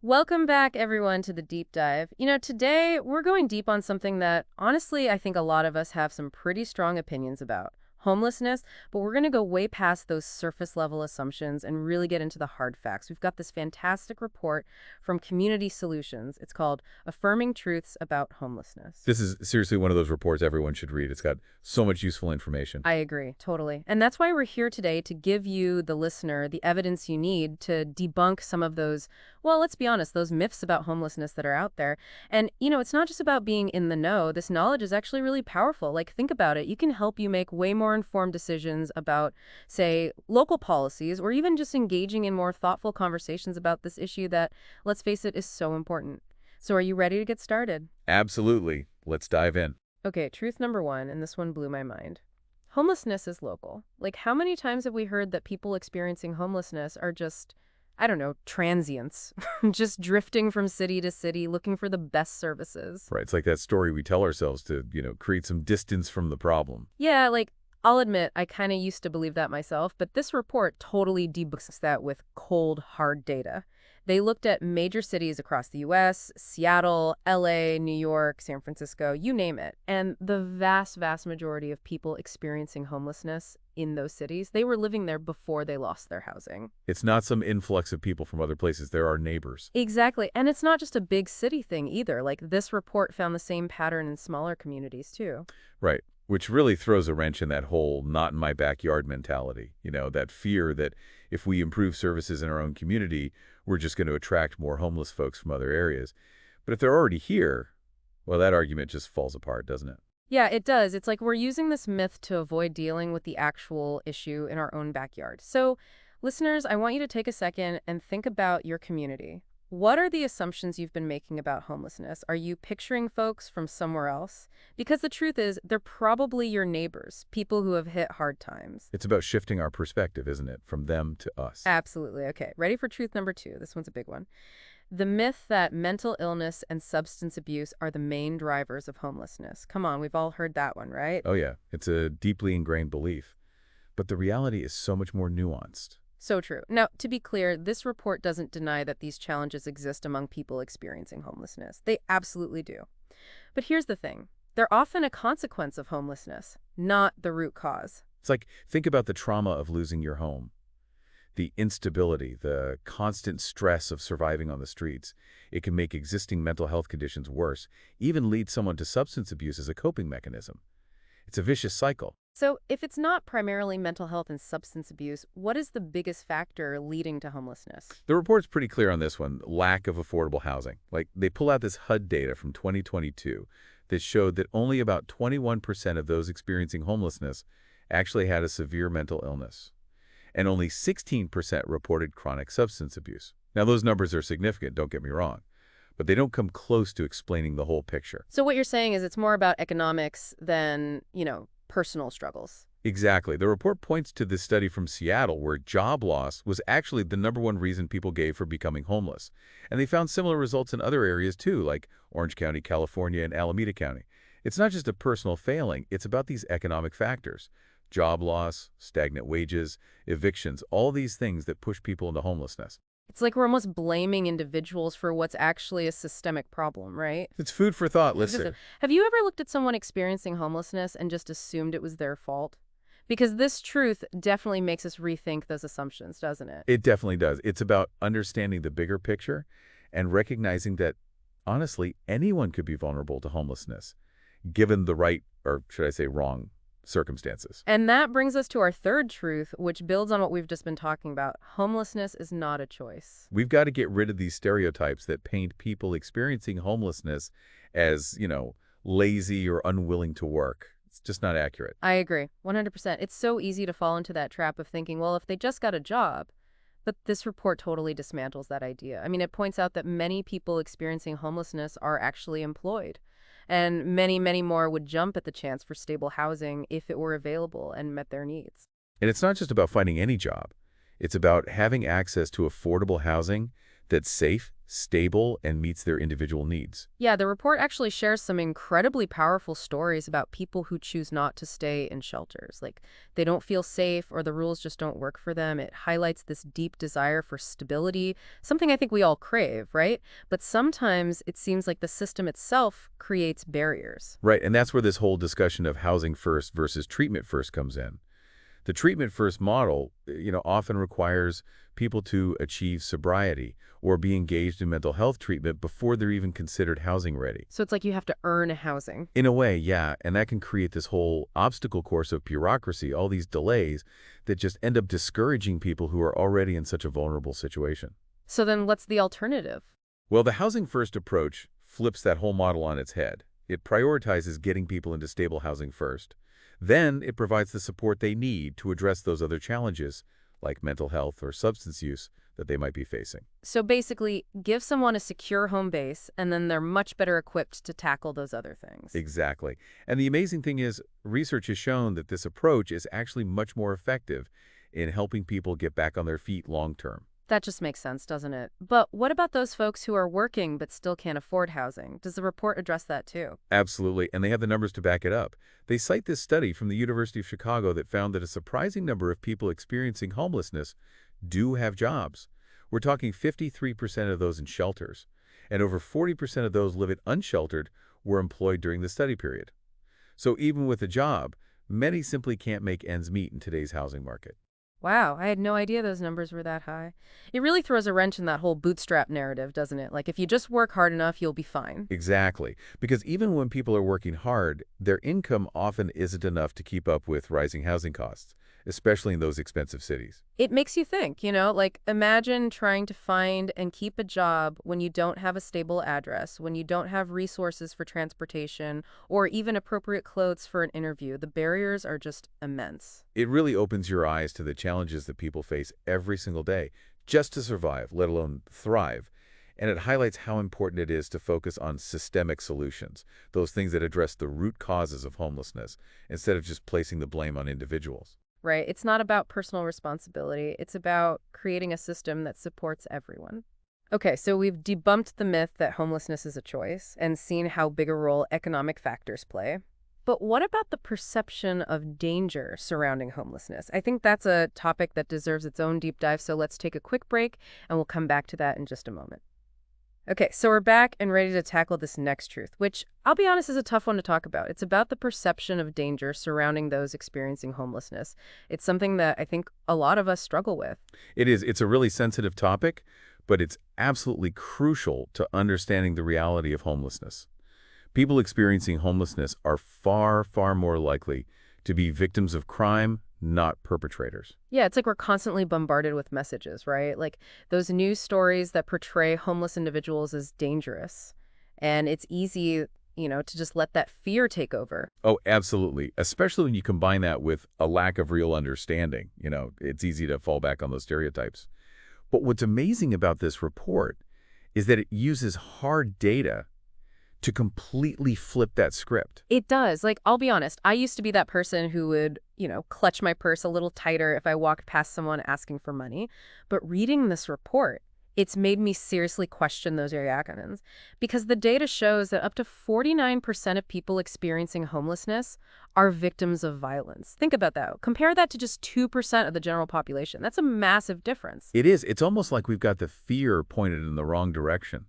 Welcome back, everyone, to the deep dive. Today we're going deep on something that, honestly, I think a lot of us have some pretty strong opinions about homelessness, but we're going to go way past those surface level assumptions and really get into the hard facts. We've got this fantastic report from Community Solutions. It's called Affirming Truths About Homelessness. This is seriously one of those reports everyone should read. It's got so much useful information. I agree, totally. And that's why we're here today to give you, the listener, the evidence you need to debunk some of those, well, let's be honest, those myths about homelessness that are out there. And, it's not just about being in the know. This knowledge is actually really powerful. Like, think about it. You can help you make way more informed decisions about, say, local policies, or even just engaging in more thoughtful conversations about this issue that, let's face it, is so important. So are you ready to get started? Absolutely. Let's dive in. Okay, truth number one, and this one blew my mind. Homelessness is local. Like, how many times have we heard that people experiencing homelessness are just, I don't know, transients, just drifting from city to city looking for the best services? Right. It's like that story we tell ourselves to, create some distance from the problem. Yeah, like, I'll admit, I kind of used to believe that myself, but this report totally debunks that with cold, hard data. They looked at major cities across the U.S., Seattle, L.A., New York, San Francisco, you name it. And the vast, vast majority of people experiencing homelessness in those cities, they were living there before they lost their housing. It's not some influx of people from other places. They're our neighbors. Exactly. And it's not just a big city thing either. Like, this report found the same pattern in smaller communities, too. Right. Which really throws a wrench in that whole not in my backyard mentality. That fear that if we improve services in our own community, we're just going to attract more homeless folks from other areas. But if they're already here, well, that argument just falls apart, doesn't it? Yeah, it does. It's like we're using this myth to avoid dealing with the actual issue in our own backyard. So, listeners, I want you to take a second and think about your community. What are the assumptions you've been making about homelessness? Are you picturing folks from somewhere else? Because the truth is, they're probably your neighbors, people who have hit hard times. It's about shifting our perspective, isn't it? From them to us. Absolutely. Okay, ready for truth number two. This one's a big one. The myth that mental illness and substance abuse are the main drivers of homelessness. Come on, we've all heard that one, right? Oh, yeah. It's a deeply ingrained belief. But the reality is so much more nuanced. So true. Now, to be clear, this report doesn't deny that these challenges exist among people experiencing homelessness. They absolutely do. But here's the thing. They're often a consequence of homelessness, not the root cause. It's like, think about the trauma of losing your home. The instability, the constant stress of surviving on the streets. It can make existing mental health conditions worse, even lead someone to substance abuse as a coping mechanism. It's a vicious cycle. So if it's not primarily mental health and substance abuse, what is the biggest factor leading to homelessness? The report's pretty clear on this one, lack of affordable housing. Like, they pull out this HUD data from 2022 that showed that only about 21% of those experiencing homelessness actually had a severe mental illness, and only 16% reported chronic substance abuse. Now, those numbers are significant, don't get me wrong, but they don't come close to explaining the whole picture. So what you're saying is it's more about economics than, personal struggles. Exactly. The report points to this study from Seattle where job loss was actually the #1 reason people gave for becoming homeless. And they found similar results in other areas too, like Orange County, California, and Alameda County. It's not just a personal failing, it's about these economic factors. Job loss, stagnant wages, evictions, all these things that push people into homelessness. It's like we're almost blaming individuals for what's actually a systemic problem, right? It's food for thought, listener. Have you ever looked at someone experiencing homelessness and just assumed it was their fault? Because this truth definitely makes us rethink those assumptions, doesn't it? It definitely does. It's about understanding the bigger picture and recognizing that, honestly, anyone could be vulnerable to homelessness, given the right, or should I say wrong, circumstances. And that brings us to our third truth, which builds on what we've just been talking about. Homelessness is not a choice. We've got to get rid of these stereotypes that paint people experiencing homelessness as, lazy or unwilling to work. It's just not accurate. I agree, 100%. It's so easy to fall into that trap of thinking, well, if they just got a job. But this report totally dismantles that idea. I mean, it points out that many people experiencing homelessness are actually employed. And many, many more would jump at the chance for stable housing if it were available and met their needs. And it's not just about finding any job. It's about having access to affordable housing that's safe, stable, and meets their individual needs. Yeah, the report actually shares some incredibly powerful stories about people who choose not to stay in shelters. Like, they don't feel safe or the rules just don't work for them. It highlights this deep desire for stability, something I think we all crave, right? But sometimes it seems like the system itself creates barriers. Right, and that's where this whole discussion of housing first versus treatment first comes in. The treatment first model, often requires people to achieve sobriety or be engaged in mental health treatment before they're even considered housing ready. So it's like you have to earn housing. In a way, yeah, and that can create this whole obstacle course of bureaucracy, all these delays that just end up discouraging people who are already in such a vulnerable situation. So then what's the alternative? Well, the housing first approach flips that whole model on its head. It prioritizes getting people into stable housing first. Then it provides the support they need to address those other challenges, like mental health or substance use, that they might be facing. So basically, give someone a secure home base, and then they're much better equipped to tackle those other things. Exactly. And the amazing thing is, research has shown that this approach is actually much more effective in helping people get back on their feet long term. That just makes sense, doesn't it? But what about those folks who are working but still can't afford housing? Does the report address that too? Absolutely, and they have the numbers to back it up. They cite this study from the University of Chicago that found that a surprising number of people experiencing homelessness do have jobs. We're talking 53% of those in shelters, and over 40% of those living unsheltered were employed during the study period. So even with a job, many simply can't make ends meet in today's housing market. Wow, I had no idea those numbers were that high. It really throws a wrench in that whole bootstrap narrative, doesn't it? Like, if you just work hard enough, you'll be fine. Exactly, because even when people are working hard, their income often isn't enough to keep up with rising housing costs, especially in those expensive cities. It makes you think, like imagine trying to find and keep a job when you don't have a stable address, when you don't have resources for transportation, or even appropriate clothes for an interview. The barriers are just immense. It really opens your eyes to the challenges that people face every single day just to survive, let alone thrive. And it highlights how important it is to focus on systemic solutions, those things that address the root causes of homelessness, instead of just placing the blame on individuals. Right? It's not about personal responsibility. It's about creating a system that supports everyone. Okay, so we've debunked the myth that homelessness is a choice and seen how big a role economic factors play. But what about the perception of danger surrounding homelessness? I think that's a topic that deserves its own deep dive, so let's take a quick break and we'll come back to that in just a moment. Okay, so we're back and ready to tackle this next truth, which I'll be honest is a tough one to talk about. It's about the perception of danger surrounding those experiencing homelessness. It's something that I think a lot of us struggle with. It is. It's a really sensitive topic, but it's absolutely crucial to understanding the reality of homelessness. People experiencing homelessness are far, far more likely to be victims of crime, not perpetrators. Yeah, it's like we're constantly bombarded with messages, right? Like those news stories that portray homeless individuals as dangerous. And it's easy, to just let that fear take over. Oh, absolutely. Especially when you combine that with a lack of real understanding. It's easy to fall back on those stereotypes. But what's amazing about this report is that it uses hard data to completely flip that script. It does. Like, I'll be honest, I used to be that person who would, clutch my purse a little tighter if I walked past someone asking for money. But reading this report, it's made me seriously question those reactions because the data shows that up to 49% of people experiencing homelessness are victims of violence. Think about that. Compare that to just 2% of the general population. That's a massive difference. It is. It's almost like we've got the fear pointed in the wrong direction.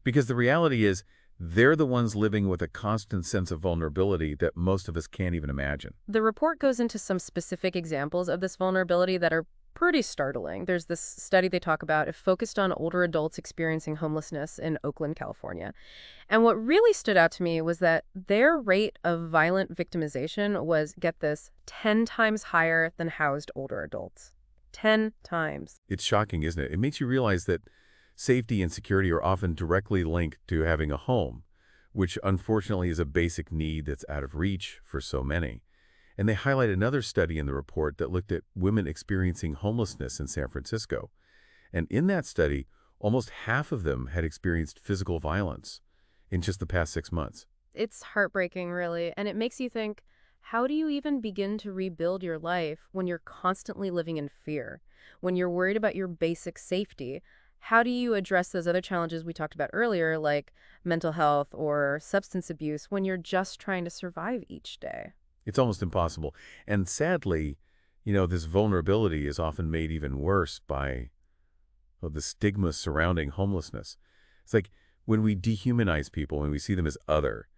Because the reality is, they're the ones living with a constant sense of vulnerability that most of us can't even imagine. The report goes into some specific examples of this vulnerability that are pretty startling. There's this study they talk about. It focused on older adults experiencing homelessness in Oakland, California. And what really stood out to me was that their rate of violent victimization was, get this, 10 times higher than housed older adults. 10 times. It's shocking, isn't it? It makes you realize that safety and security are often directly linked to having a home, which unfortunately is a basic need that's out of reach for so many. And they highlight another study in the report that looked at women experiencing homelessness in San Francisco. And in that study, almost half of them had experienced physical violence in just the past 6 months. It's heartbreaking, really. And it makes you think, how do you even begin to rebuild your life when you're constantly living in fear? When you're worried about your basic safety? how do you address those other challenges we talked about earlier, like mental health or substance abuse, when you're just trying to survive each day? It's almost impossible. And sadly, this vulnerability is often made even worse by the stigma surrounding homelessness. It's like when we dehumanize people, when we see them as other,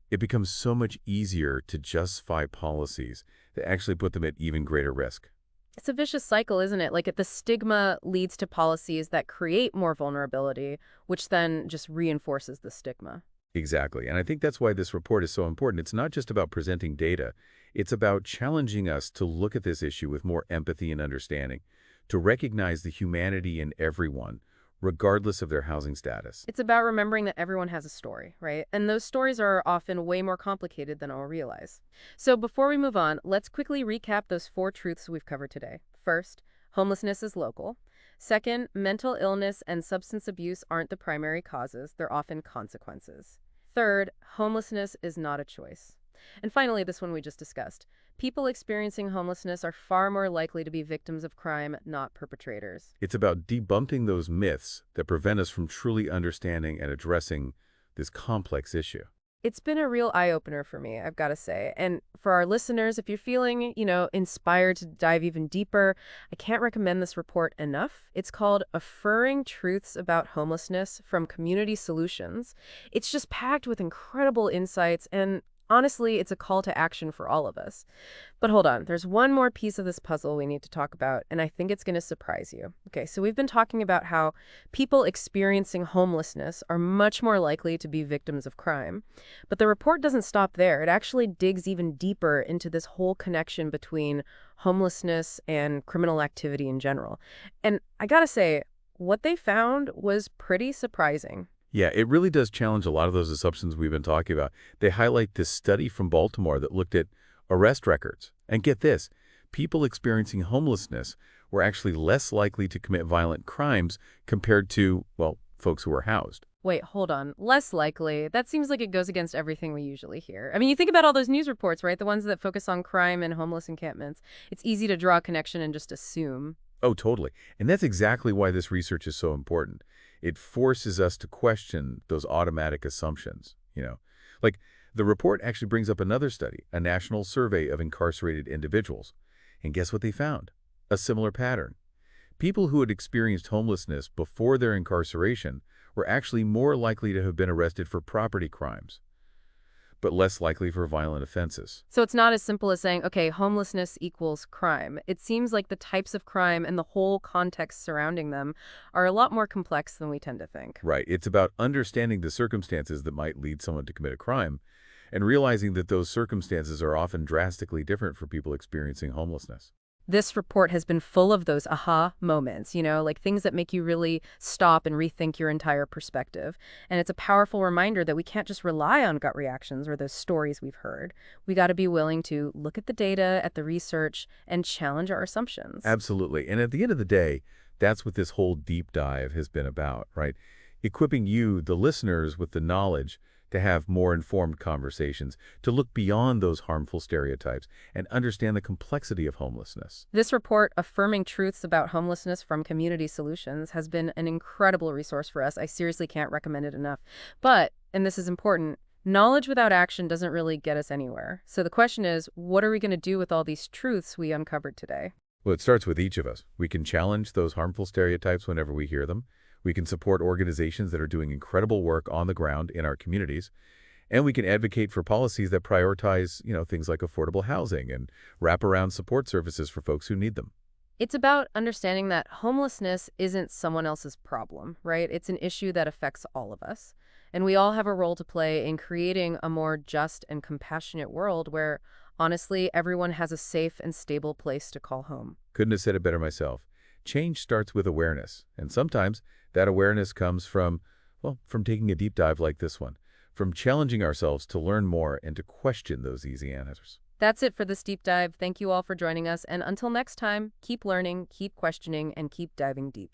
it becomes so much easier to justify policies that actually put them at even greater risk. It's a vicious cycle, isn't it? Like the stigma leads to policies that create more vulnerability, which then just reinforces the stigma. Exactly. And I think that's why this report is so important. It's not just about presenting data. It's about challenging us to look at this issue with more empathy and understanding, to recognize the humanity in everyone, regardless of their housing status. It's about remembering that everyone has a story, right? And those stories are often way more complicated than I'll realize. So before we move on, let's quickly recap those 4 truths we've covered today. First, homelessness is local. Second, mental illness and substance abuse aren't the primary causes, they're often consequences. Third, homelessness is not a choice. And finally, this one we just discussed. People experiencing homelessness are far more likely to be victims of crime, not perpetrators. It's about debunking those myths that prevent us from truly understanding and addressing this complex issue. It's been a real eye-opener for me, I've got to say. And for our listeners, if you're feeling, inspired to dive even deeper, I can't recommend this report enough. It's called Affirming Truths About Homelessness from Community Solutions. It's just packed with incredible insights, and honestly, it's a call to action for all of us. But hold on, there's one more piece of this puzzle we need to talk about, and I think it's going to surprise you. Okay, so we've been talking about how people experiencing homelessness are much more likely to be victims of crime. But the report doesn't stop there. It actually digs even deeper into this whole connection between homelessness and criminal activity in general. And I gotta say, what they found was pretty surprising. Yeah, it really does challenge a lot of those assumptions we've been talking about. They highlight this study from Baltimore that looked at arrest records. And get this, people experiencing homelessness were actually less likely to commit violent crimes compared to, well, folks who were housed. Wait, hold on. Less likely. That seems like it goes against everything we usually hear. I mean, you think about all those news reports, right? The ones that focus on crime and homeless encampments. It's easy to draw a connection and just assume. Oh, totally. And that's exactly why this research is so important. It forces us to question those automatic assumptions. Like, the report actually brings up another study, a national survey of incarcerated individuals. And guess what they found? A similar pattern. People who had experienced homelessness before their incarceration were actually more likely to have been arrested for property crimes, but less likely for violent offenses. So it's not as simple as saying, okay, homelessness equals crime. It seems like the types of crime and the whole context surrounding them are a lot more complex than we tend to think. Right. It's about understanding the circumstances that might lead someone to commit a crime and realizing that those circumstances are often drastically different for people experiencing homelessness. This report has been full of those aha moments, like things that make you really stop and rethink your entire perspective. And it's a powerful reminder that we can't just rely on gut reactions or those stories we've heard. We got to be willing to look at the data, at the research, and challenge our assumptions. Absolutely. And at the end of the day, that's what this whole deep dive has been about, right? Equipping you, the listeners, with the knowledge to have more informed conversations, to look beyond those harmful stereotypes and understand the complexity of homelessness. This report, Affirming Truths About Homelessness from Community Solutions, has been an incredible resource for us. I seriously can't recommend it enough. But, and this is important, knowledge without action doesn't really get us anywhere. So the question is, what are we going to do with all these truths we uncovered today? Well, it starts with each of us. We can challenge those harmful stereotypes whenever we hear them. We can support organizations that are doing incredible work on the ground in our communities. And we can advocate for policies that prioritize, things like affordable housing and wraparound support services for folks who need them. It's about understanding that homelessness isn't someone else's problem, right? It's an issue that affects all of us. And we all have a role to play in creating a more just and compassionate world where, honestly, everyone has a safe and stable place to call home. Couldn't have said it better myself. Change starts with awareness. And sometimes that awareness comes from taking a deep dive like this one, from challenging ourselves to learn more and to question those easy answers. That's it for this deep dive. Thank you all for joining us. And until next time, keep learning, keep questioning, and keep diving deep.